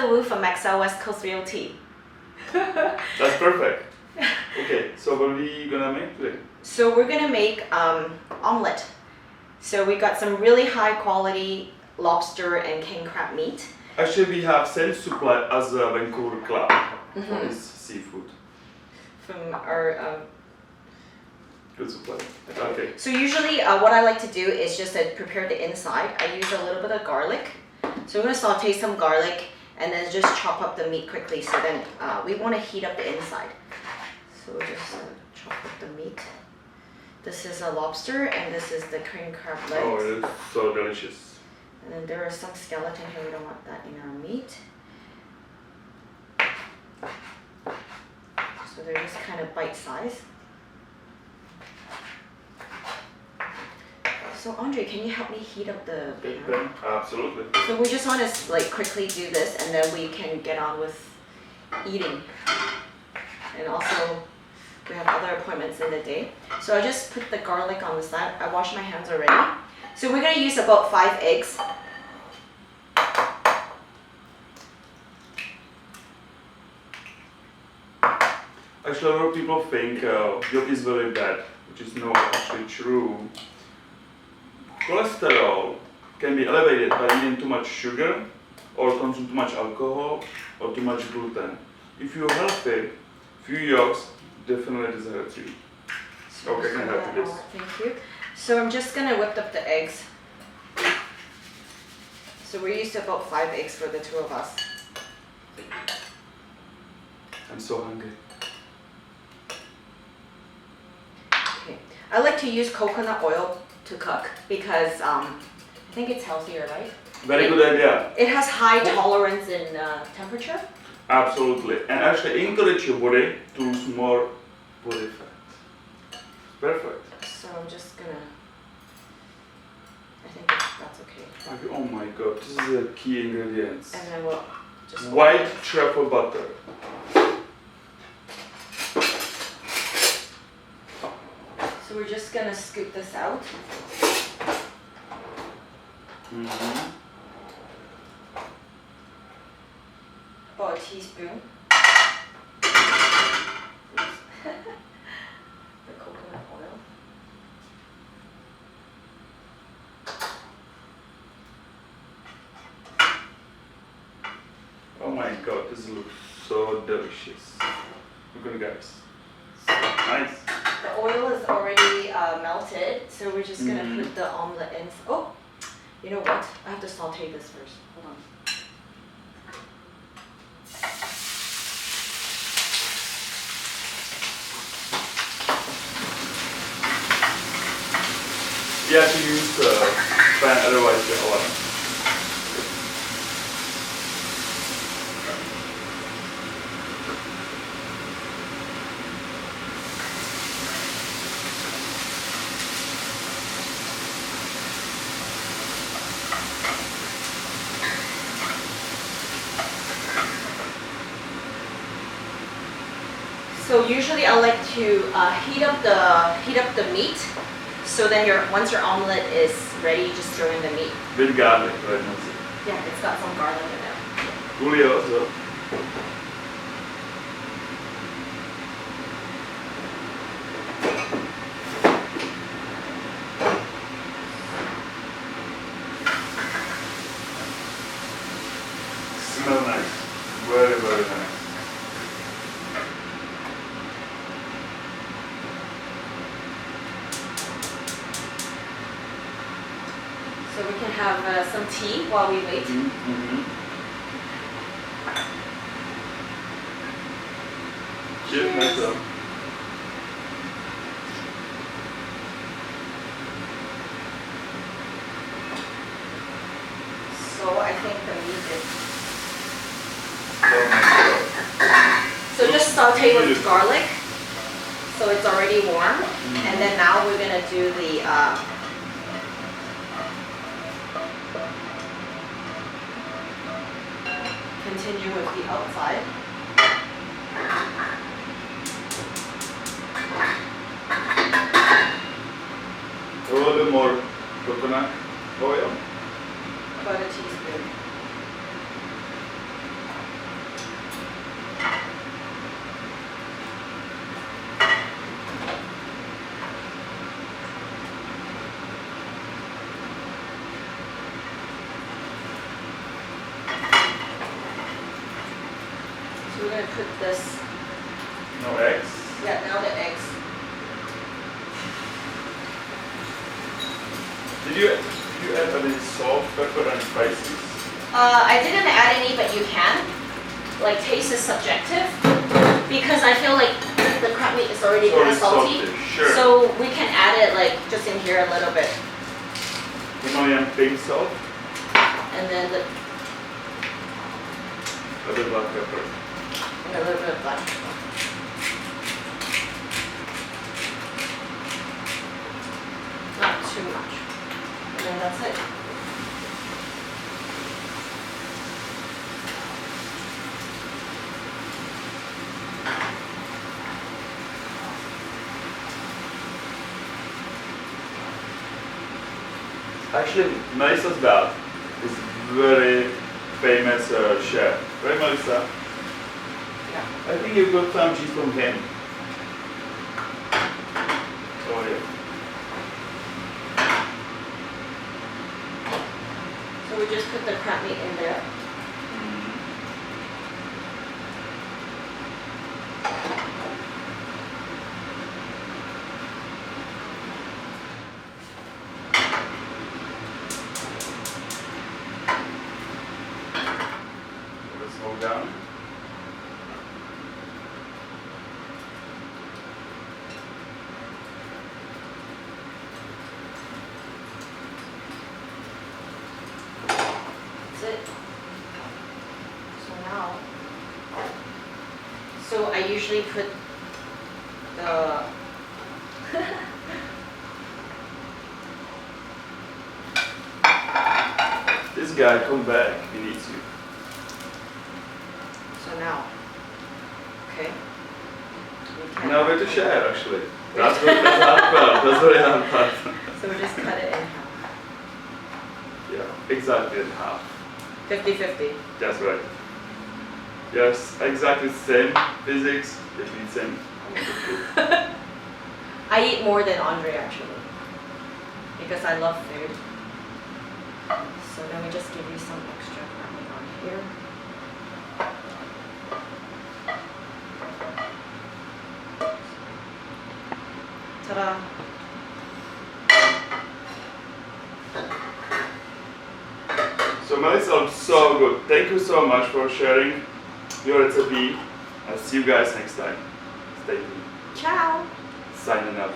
Heather Wu from Excel West Coast Realty. That's perfect. Okay, so what are we gonna make today? So we're gonna make omelet. So we got some really high quality lobster and king crab meat. Actually, we have same supply as the Vancouver club for this seafood. From our Good supply. Okay. So usually what I like to do is just prepare the inside. I use a little bit of garlic. So I'm going to saute some garlic and then just chop up the meat quickly. So then we want to heat up the inside. So we'll just chop up the meat. This is a lobster and this is the king crab legs. Oh, it's so delicious. And then there is some skeleton here. We don't want that in our meat. So they're just kind of bite-sized. So Ondrej, can you help me heat up the pan? Absolutely. So we just want to like quickly do this and then we can get on with eating. And also we have other appointments in the day. So I just put the garlic on the side. I washed my hands already. So we're going to use about 5 eggs. Actually, a lot of people think yolk is very bad, which is not actually true. Cholesterol can be elevated by eating too much sugar or consume too much alcohol or too much gluten. If you're healthy, few yolks definitely doesn't hurt you. Okay, can I help you this? Thank you. So I'm just going to whip up the eggs. So we're used to about 5 eggs for the 2 of us. I'm so hungry. Okay. I like to use coconut oil to cook because I think it's healthier, right? Very good idea. It has high tolerance in temperature. Absolutely. And actually encourage your body to lose more body fat. Perfect. So I'm just gonna, I think that's okay. Oh my god, this is the key ingredients. And then we'll just... White truffle butter. So we're just gonna scoop this out. About a teaspoon. The coconut oil. Oh my god, this looks so delicious. Look at it, guys. Nice. The oil is already melted, so we're just gonna put the omelet in. Oh, you know what? I have to saute this first. Hold on. You have to use the pan, otherwise you're alive. So usually I like to heat up the meat. So then once your omelet is ready, you just throw in the meat. With garlic, right? Yeah, it's got some garlic in it. Julio, so. Smell nice. Very, very nice. So we can have some tea while we wait. Cheers, nice one. So I think the meat is... Oh my god. So just saute with garlic. So it's already warm. And then now we're going to do the... continue with the outside. A little bit more coconut oil. About a teaspoon. we're gonna put this. No eggs. Yeah, now the eggs. Did you add any salt, pepper, and spices? I didn't add any, but you can. Like, taste is subjective because I feel like the crab meat is already kind of salty. Sure. So we can add it like just in here a little bit. Himalayan pink salt. And then A little black pepper. and a little bit of black pepper. Not too much. And then that's it. Actually, Melissa's dad is very famous chef. Right, Melissa? Yeah. I think you got some cheese from him. Oh yeah. So we just put the crab meat in there. Let's hold down. That's it. So now, so I usually put the This guy, come back. He needs you. so now, okay. We can- Now we're to share, actually. That's good. That's hard part. That's very hard part. So we just cut it in half. Yeah, exactly in half. 50-50. That's right. Yes, exactly same physics. It means same. I eat more than Ondrej actually, because I love food. So let me just give you some extra crab meat on here. Ta-da! So Melissa, so good. Thank you so much for sharing your recipe. I'll see you guys next time. Stay tuned. Ciao! Signing up.